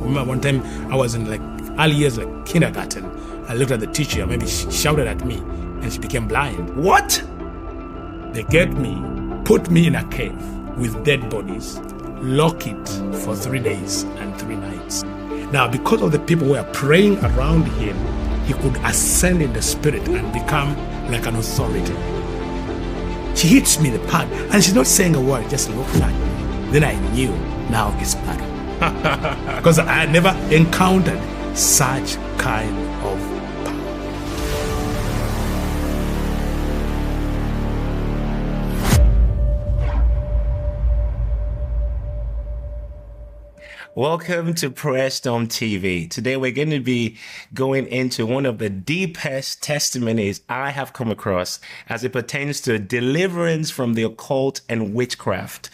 remember one time I was in like early years, like kindergarten. I looked at the teacher, maybe she shouted at me, and she became blind. What? They get me, put me in a cave with dead bodies, lock it for 3 days and 3 nights. Now, because of the people who were praying around him, he could ascend in the spirit and become like an authority. She hits me in the pad, and she's not saying a word, just looks at me. Then I knew now it's battle. Because I had never encountered such kind of power. Welcome to Prayer Storm TV. Today we're going to be going into one of the deepest testimonies I have come across as it pertains to deliverance from the occult and witchcraft.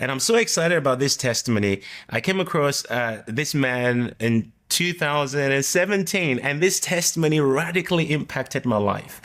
And I'm so excited about this testimony. I came across this man in 2017, and this testimony radically impacted my life.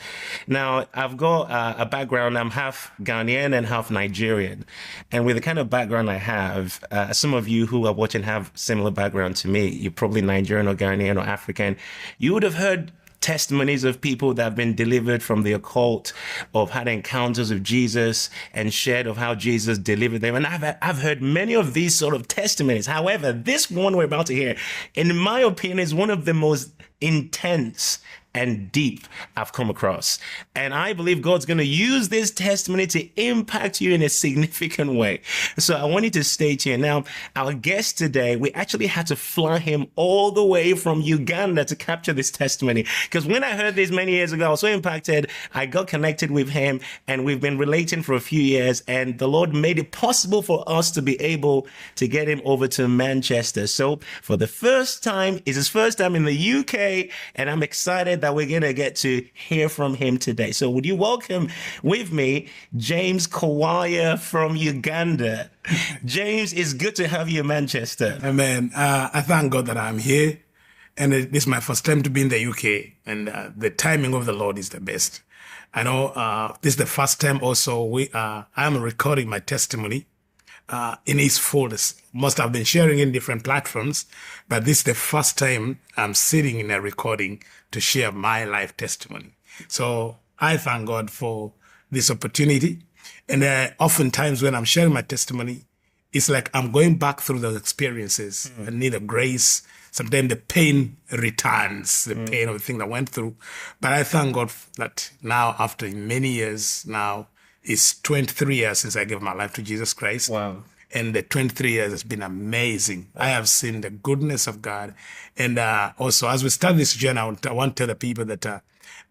Now, I've got a background. I'm half Ghanaian and half Nigerian. And with the kind of background I have, some of you who are watching have similar background to me. You're probably Nigerian or Ghanaian or African. You would have heard testimonies of people that have been delivered from the occult, of had encounters with Jesus and shared of how Jesus delivered them. And I've heard many of these sort of testimonies. However, this one we're about to hear, in my opinion, is one of the most intense and deep I've come across. And I believe God's going to use this testimony to impact you in a significant way. So I want you to stay tuned. Now, our guest today, we actually had to fly him all the way from Uganda to capture this testimony. Because when I heard this many years ago, I was so impacted. I got connected with him, and we've been relating for a few years. And the Lord made it possible for us to be able to get him over to Manchester. So for the first time, it's his first time in the UK, and I'm excited that we're going to get to hear from him today. So would you welcome with me, James Kawalya from Uganda. James, it's good to have you in Manchester. Amen. I thank God that I'm here. And this is my first time to be in the UK. And the timing of the Lord is the best. I know this is the first time also I am recording my testimony in its fullness. Most have been sharing in different platforms, but this is the first time I'm sitting in a recording to share my life testimony. So I thank God for this opportunity. And oftentimes when I'm sharing my testimony, it's like I'm going back through those experiences. I need a grace. Sometimes the pain returns, the pain of the thing that I went through. But I thank God that now, after many years now, it's 23 years since I gave my life to Jesus Christ. Wow. And the 23 years has been amazing. I have seen the goodness of God. And also, as we start this journey, I want to tell the people that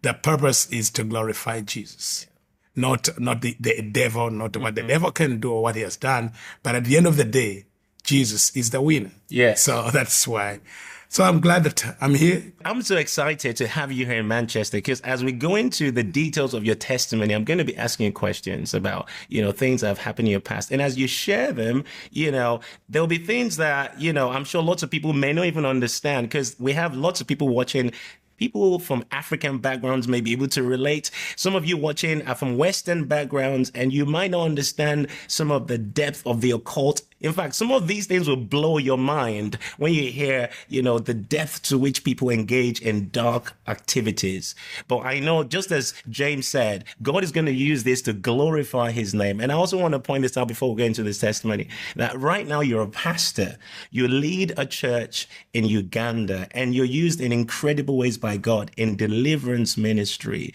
the purpose is to glorify Jesus. Not the devil, not what the devil can do or what he has done. But at the end of the day, Jesus is the winner. Yes. So that's why. So I'm glad that I'm here. I'm so excited to have you here in Manchester, because as we go into the details of your testimony, I'm going to be asking you questions about, things that have happened in your past. And as you share them, there'll be things that, I'm sure lots of people may not even understand, because we have lots of people watching. People from African backgrounds may be able to relate. Some of you watching are from Western backgrounds, and you might not understand some of the depth of the occult. In fact, some of these things will blow your mind when you hear, the depth to which people engage in dark activities. But I know, just as James said, God is going to use this to glorify his name. And I also want to point this out before we go into this testimony, that right now you're a pastor. You lead a church in Uganda, and you're used in incredible ways by God in deliverance ministry,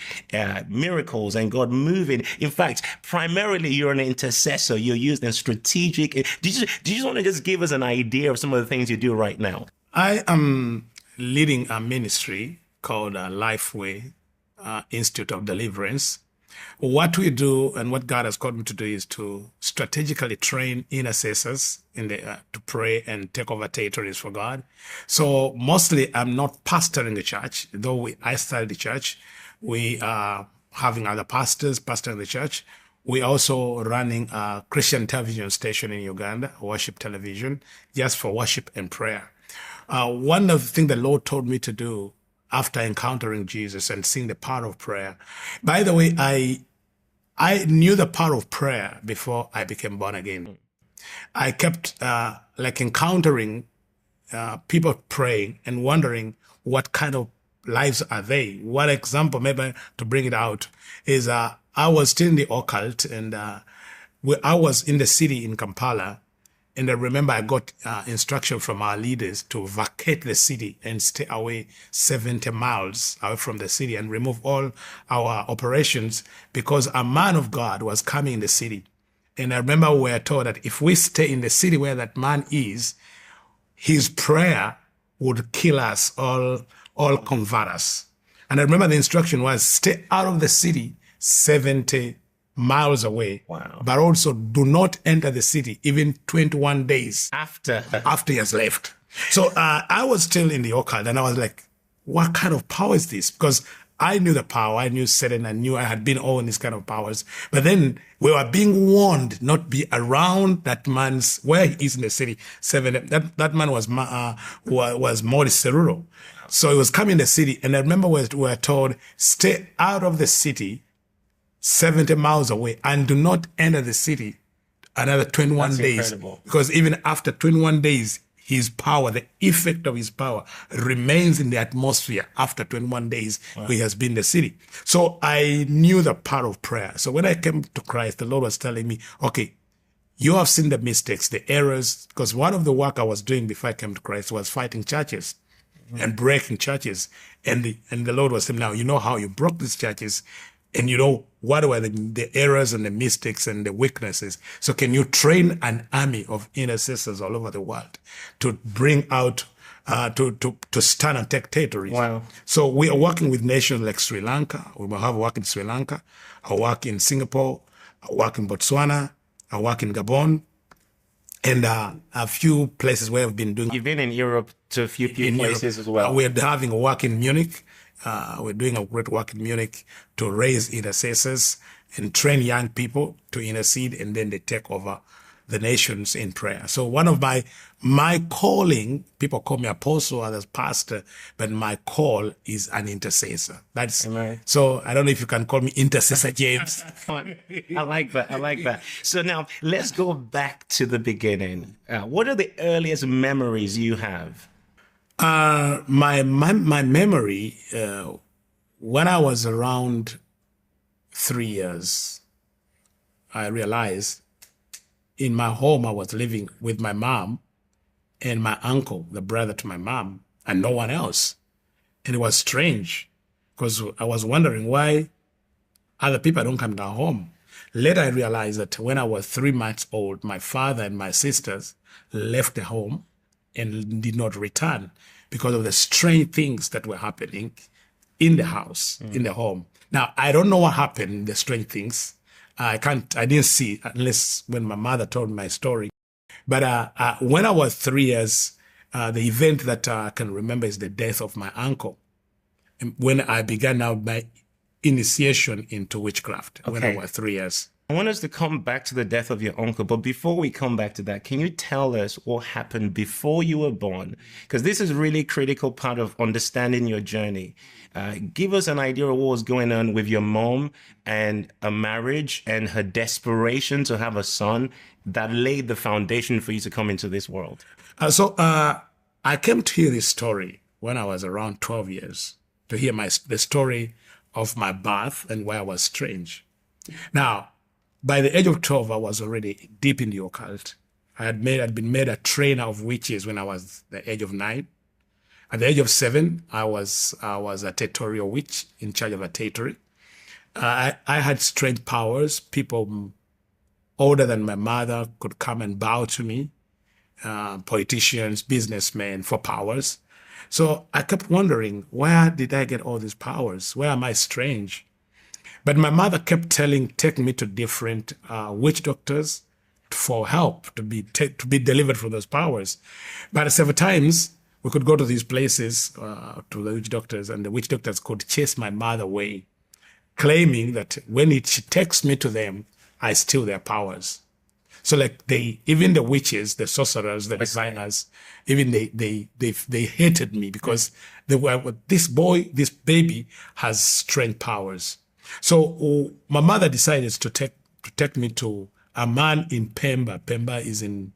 miracles, and God moving. In fact, primarily you're an intercessor. You're used in strategic. Do you just want to just give us an idea of some of the things you do right now? I am leading a ministry called Lifeway Institute of Deliverance. What we do and what God has called me to do is to strategically train intercessors to pray and take over territories for God. So mostly I'm not pastoring the church, though I started the church. We are having other pastors pastoring the church. We're also running a Christian television station in Uganda, worship television, just for worship and prayer. One of the things the Lord told me to do after encountering Jesus and seeing the power of prayer. By the way, I knew the power of prayer before I became born again. I kept encountering people praying and wondering what kind of lives are they. One example, maybe to bring it out, is I was still in the occult, and I was in the city in Kampala. And I remember I got instruction from our leaders to vacate the city and stay away 70 miles away from the city and remove all our operations, because a man of God was coming in the city. And I remember we were told that if we stay in the city where that man is, his prayer would kill us, all convert us. And I remember the instruction was stay out of the city 70 miles away. Wow. But also do not enter the city even 21 days After he has left. So I was still in the occult, and I was like, what kind of power is this? Because I knew the power, I knew Satan, I knew I had been all in these kind of powers. But then we were being warned not be around that man's, where he is in the city. That man was Maurice Cerullo. So he was coming in the city, and I remember we were told, stay out of the city 70 miles away and do not enter the city another 21 That's days. incredible. Because even after 21 days, his power, the effect of his power remains in the atmosphere after 21 days. Wow. He has been in the city. So I knew the power of prayer. So when I came to Christ, the Lord was telling me, okay, you have seen the mistakes, the errors, because one of the work I was doing before I came to Christ was fighting churches and breaking churches. And the Lord was saying, now, you know how you broke these churches, and you know what were the errors and the mistakes and the weaknesses. So can you train an army of intercessors all over the world to bring out, to stand and take territories? Wow. So we are working with nations like Sri Lanka. We have work in Sri Lanka. I work in Singapore. I work in Botswana. I work in Gabon. And a few places where I've been doing. You've been in Europe to a few places as well. We're having a work in Munich. We're doing a great work in Munich to raise intercessors and train young people to intercede, and then they take over the nations in prayer. So one of my calling, people call me apostle, others pastor, but my call is an intercessor. That's Amen. So I don't know if you can call me intercessor James. I like that. I like that. So now let's go back to the beginning. What are the earliest memories you have? My memory, when I was around 3 years, I realized in my home I was living with my mom and my uncle, the brother to my mom, and no one else. And it was strange because I was wondering why other people don't come to our home. Later I realized that when I was 3 months old, my father and my sisters left the home and did not return because of the strange things that were happening in the house, in the home. Now, I don't know what happened, the strange things. I didn't see it unless when my mother told me my story. But when I was 3 years, the event that I can remember is the death of my uncle. And when I began now my initiation into witchcraft, when I was 3 years. I want us to come back to the death of your uncle, but before we come back to that, can you tell us what happened before you were born? Because this is really a critical part of understanding your journey. Give us an idea of what was going on with your mom and a marriage and her desperation to have a son that laid the foundation for you to come into this world. So I came to hear this story when I was around 12 years, to hear the story of my birth and why I was strange. Now, by the age of 12, I was already deep in the occult. I had been made a trainer of witches when I was the age of 9. At the age of 7, I was a territorial witch in charge of a territory. I had strange powers. People older than my mother could come and bow to me. Politicians, businessmen, for powers. So I kept wondering, where did I get all these powers? Where am I strange? But my mother kept taking me to different witch doctors for help to be delivered from those powers. But several times we could go to these places to the witch doctors, and the witch doctors could chase my mother away, claiming that when she takes me to them, I steal their powers. So like even the witches, the sorcerers, the diviners, even they hated me because they were, this baby has strange powers. So my mother decided to take me to a man in Pemba. Pemba is in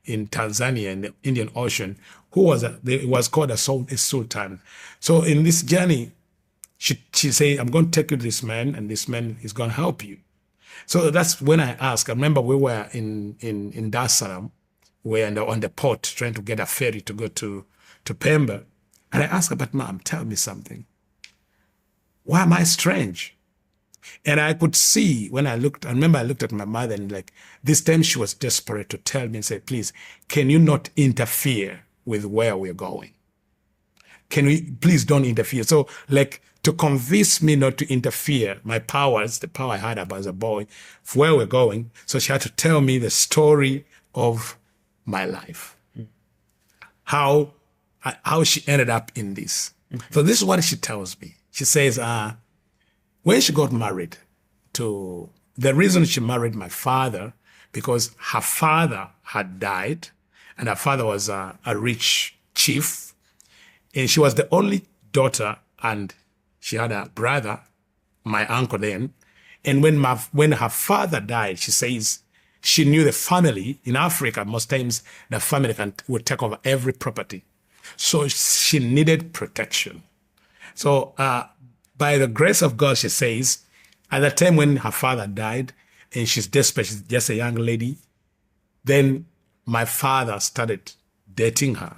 in Tanzania in the Indian Ocean, who was it was called a sultan. So in this journey, she said, I'm going to take you to this man, and this man is going to help you. So that's when I asked. I remember we were in Dar es Salaam, we were on the port trying to get a ferry to go to Pemba. And I asked her, but Mom, tell me something. Why am I strange? And I could see when I remember I looked at my mother, and like this time she was desperate to tell me and say, please, can you not interfere with where we're going? Can we, please don't interfere. So like to convince me not to interfere, my powers, the power I had as a boy, for where we're going. So she had to tell me the story of my life, how she ended up in this. So this is what she tells me. She says, when she got married the reason she married my father, because her father had died, and her father was a rich chief, and she was the only daughter, and she had a brother, my uncle then. And when her father died, she says she knew the family in Africa. Most times the family would take over every property, so she needed protection. So by the grace of God, she says, at the time when her father died, and she's desperate, she's just a young lady, then my father started dating her.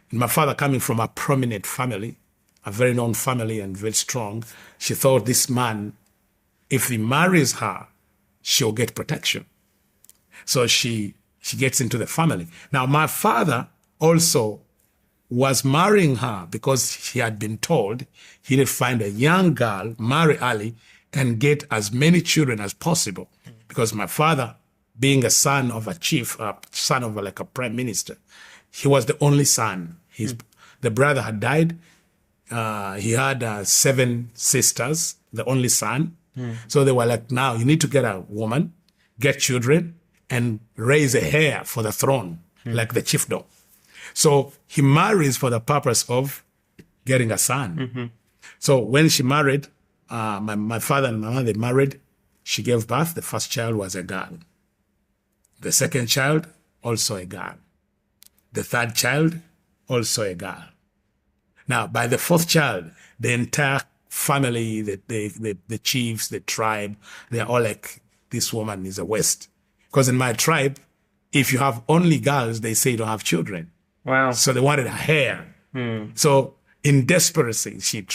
And my father, coming from a prominent family, a very known family and very strong, she thought this man, if he marries her, she'll get protection. So she gets into the family. Now, my father also was marrying her because he had been told he would find a young girl, marry early, and get as many children as possible. Because my father, being a son of a chief, son of like a prime minister, he was the only son. The brother had died. He had 7 sisters, the only son. So they were like, now you need to get a woman, get children, and raise a heir for the throne, like the chiefdom. So he marries for the purpose of getting a son. So when she married, my father and my mother, they married, she gave birth. The first child was a girl. The second child, also a girl. The third child, also a girl. Now, by the 4th child, the entire family, the chiefs, the tribe, they're all like, this woman is a waste. Because in my tribe, if you have only girls, they say you don't have children. Wow. So they wanted a heir. So in desperation, she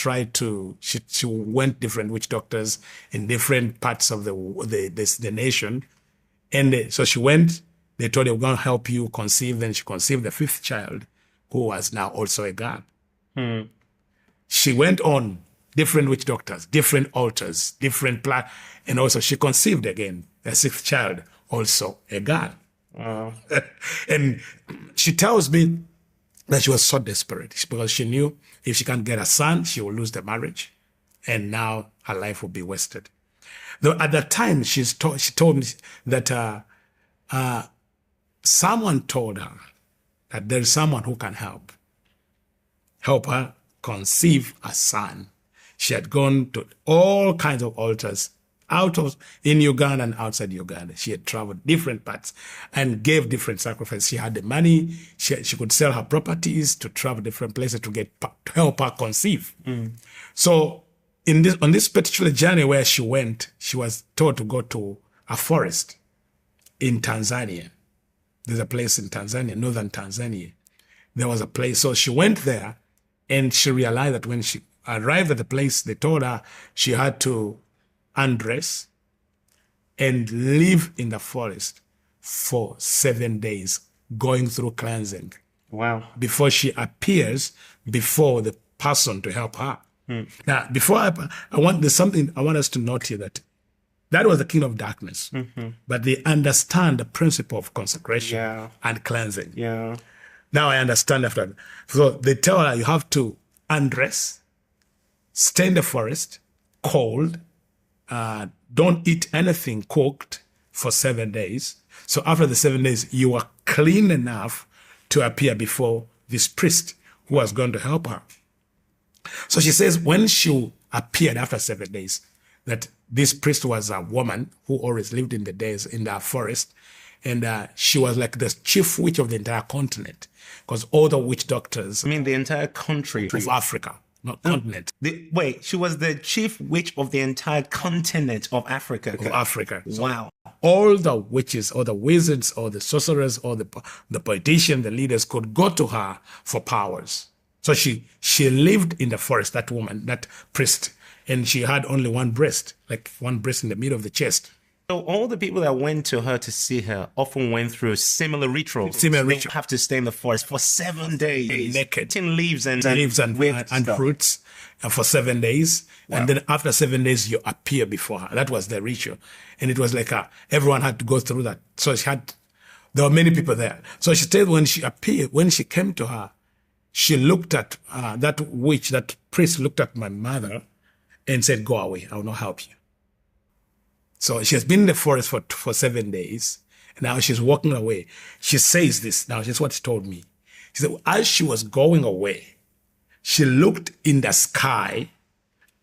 went different witch doctors in different parts of the nation. And so she went, they told her, we're going to help you conceive. Then she conceived the 5th child, who was now also a girl. She went on different witch doctors, different altars, and also she conceived again a 6th child, also a girl. Wow. And she tells me that she was so desperate because she knew if she can't get a son, she will lose the marriage, and now her life will be wasted. Though at that time, she told me that someone told her that there is someone who can help her conceive a son. She had gone to all kinds of altars in Uganda and outside Uganda. She had traveled different parts and gave different sacrifices. She had the money. She could sell her properties to travel different places to help her conceive. So on this particular journey where she went, she was told to go to a forest in Tanzania. There's a place in Tanzania, northern Tanzania. There was a place. So she went there, and she realized that when she arrived at the place, they told her she had to undress and live in the forest for 7 days, going through cleansing. Wow. Before she appears before the person to help her. Now, before there's something I want us to note here, that was the king of darkness, but they understand the principle of consecration and cleansing. Yeah. Now I understand after that. So they tell her you have to undress, stay in the forest, cold, don't eat anything cooked for 7 days. So after the 7 days, you are clean enough to appear before this priest who was going to help her. So she says when she appeared after 7 days, that this priest was a woman who always lived in the forest, And she was like the chief witch of the entire continent, because all the witch doctors I mean, the entire country of Africa, not continent, wait, she was the chief witch of the entire continent of Africa. of Africa. So Wow. all the witches or the wizards or the sorcerers or the politicians, the leaders could go to her for powers. So she lived in the forest, that woman, that priest, and she had only one breast, like one breast in the middle of the chest. So all the people that went to her to see her often went through similar rituals. Similar They ritual. have to stay in the forest for 7 days. Naked. Eating leaves and Leaves and stuff. fruits for 7 days. And then after 7 days, you appear before her. That was the ritual. And it was like everyone had to go through that. So there were many people there. So she said when she appeared, when she came to her, she looked at that witch, that priest looked at my mother and said, "Go away, I will not help you." So she has been in the forest for 7 days. And now she's walking away. She says this. Now, this is what she told me. She said, as she was going away, she looked in the sky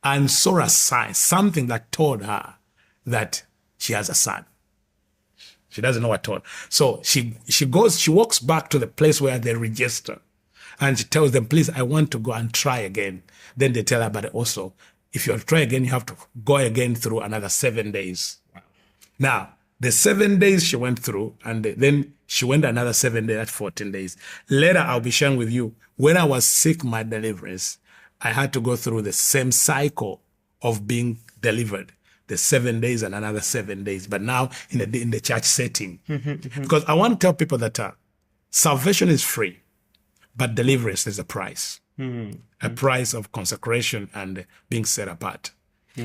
and saw a sign, something that told her that she has a son. She doesn't know what told. So she walks back to the place where they register. And she tells them, "Please, I want to go and try again." Then they tell her, "But also, if you try again, you have to go again through another 7 days." Wow. Now, the 7 days she went through, and then she went another 7 days, that's 14 days. Later, I'll be sharing with you, when I was sick, my deliverance, I had to go through the same cycle of being delivered. The 7 days and another 7 days, but now in the church setting. Because I want to tell people that salvation is free, but deliverance is a price. A price of consecration and being set apart.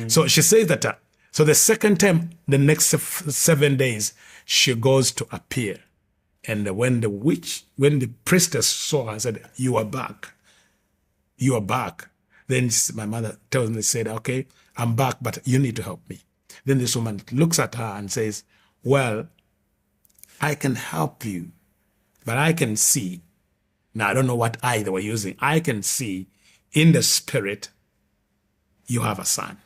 So she says that, so the second time, the next 7 days, she goes to appear. And when the priestess saw her, said, "You are back. You are back." Then my mother tells me, said, "Okay, I'm back, but you need to help me." Then this woman looks at her and says, "Well, I can help you, but I can see." Now, I don't know what eye they were using. I can see in the spirit you have a son,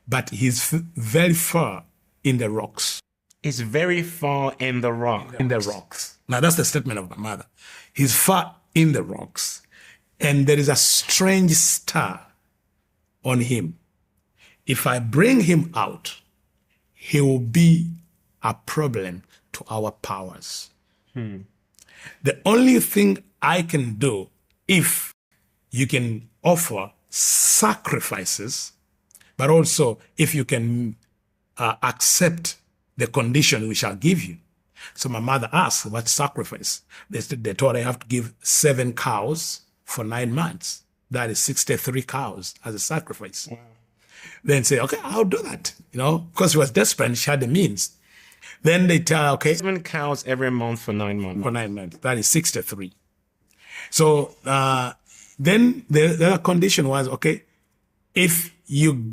but he's very far in the rocks. It's very far in the rock. In the rocks. Now, that's the statement of my mother. He's far in the rocks, and there is a strange star on him. If I bring him out, he will be a problem to our powers. The only thing I can do, if you can offer sacrifices, but also if you can accept the condition we shall give you. So my mother asked, "What sacrifice?" They told her, "I have to give 7 cows for 9 months. That is 63 cows as a sacrifice." Wow. Then say, "Okay, I'll do that." Because she was desperate and she had the means. Then they tell her, "Okay, 7 cows every month for 9 months. for 9 months. That is 63. So then the other condition was, okay, if you